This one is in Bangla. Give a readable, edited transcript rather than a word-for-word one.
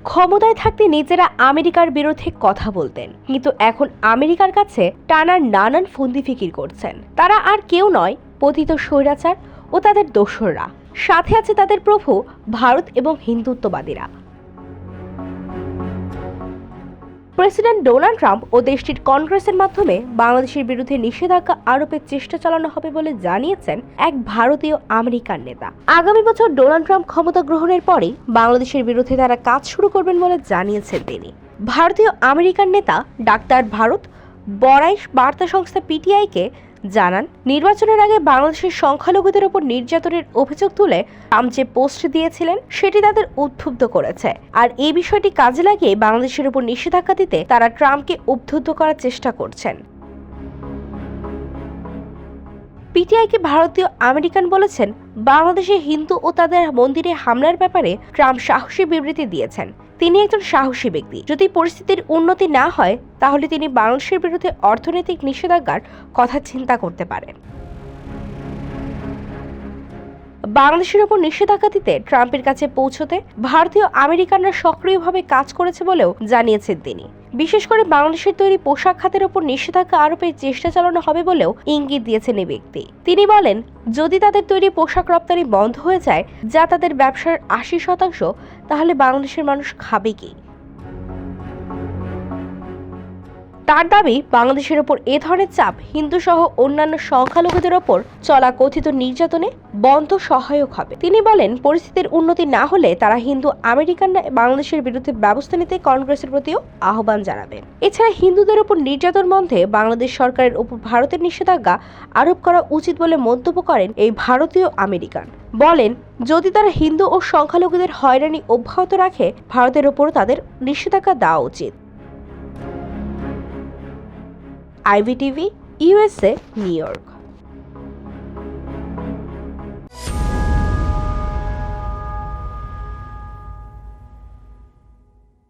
ক্ষমতায় থাকতে নিজেরা আমেরিকার বিরুদ্ধে কথা বলতেন, কিন্তু এখন আমেরিকার কাছে টানার নানান ফন্দি ফিকির করছেন। তারা আর কেউ নয়, পতিত স্বৈরাচার ও তাদের দোসররা। সাথে আছে তাদের প্রভু ভারত এবং হিন্দুত্ববাদীরা। প্রেসিডেন্ট ডোনাল্ড ট্রাম্প ও দেশটির কংগ্রেসের মাধ্যমে বাংলাদেশের বিরুদ্ধে নিষেধাজ্ঞা আরোপের চেষ্টা চালানো হবে বলে জানিয়েছেন এক ভারতীয় আমেরিকান নেতা। আগামী বছর ডোনাল্ড ট্রাম্প ক্ষমতা গ্রহণের পরেই বাংলাদেশের বিরুদ্ধে তারা কাজ শুরু করবেন বলে জানিয়েছেন তিনি। ভারতীয় আমেরিকান নেতা ডাক্তার ভারত বড়াই বার্তা সংস্থা পিটিআইকে জানান, নির্বাচনের আগে বাংলাদেশের সংখ্যালঘুদের ওপর নির্যাতনের অভিযোগ তুলে ট্রাম্প যে পোস্ট দিয়েছিলেন সেটি তাদের উদ্বুদ্ধ করেছে। আর এই বিষয়টি কাজে লাগিয়ে বাংলাদেশের উপর নিষেধাজ্ঞা দিতে তারা ট্রাম্পকে উদ্বুদ্ধ করার চেষ্টা করছেন। পিটিআইকে ভারতীয় আমেরিকান বলেছেন, বাংলাদেশে হিন্দু ও তাদের মন্দিরে হামলার ব্যাপারে ট্রাম্প সাহসী বিবৃতি দিয়েছেন। তিনি একজন সাহসী ব্যক্তি। যদি পরিস্থিতির উন্নতি না হয় তাহলে তিনি বাংলাদেশের বিরুদ্ধে অর্থনৈতিক নিষেধাজ্ঞার কথা চিন্তা করতে পারেন। বাংলাদেশের উপর নিষেধাজ্ঞা দিতে ট্রাম্পের কাছে পৌঁছতে ভারতীয় আমেরিকানরা সক্রিয়ভাবে কাজ করেছে বলেও জানিয়েছেন তিনি। বিশেষ করে বাংলাদেশের তৈরি পোশাক খাতের উপর নিষেধাজ্ঞা আরোপের চেষ্টা চালানো হবে বলেও ইঙ্গিত দিয়েছেন এই ব্যক্তি। তিনি বলেন, যদি তাদের তৈরি পোশাক রপ্তানি বন্ধ হয়ে যায়, যা তাদের ব্যবসার 80%, তাহলে বাংলাদেশের মানুষ খাবে কি? তার দাবি, বাংলাদেশের ওপর এ ধরনের চাপ হিন্দু সহ অন্যান্য সংখ্যালঘুদের ওপর চলা কথিত নির্যাতনে বন্ধ সহায়ক হবে। তিনি বলেন, পরিস্থিতির উন্নতি না হলে তারা হিন্দু আমেরিকানরা বাংলাদেশের বিরুদ্ধে ব্যবস্থা নিতে কংগ্রেসের প্রতিও আহ্বান জানাবেন। এছাড়া হিন্দুদের উপর নির্যাতন বন্ধে বাংলাদেশ সরকারের উপর ভারতের নিষেধাজ্ঞা আরোপ করা উচিত বলে মন্তব্য করেন এই ভারতীয় আমেরিকান। বলেন, যদি তারা হিন্দু ও সংখ্যালঘুদের হয়রানি অব্যাহত রাখে, ভারতের ওপর তাদের নিষেধাজ্ঞা দেওয়া উচিত। IVTV, USA, new York.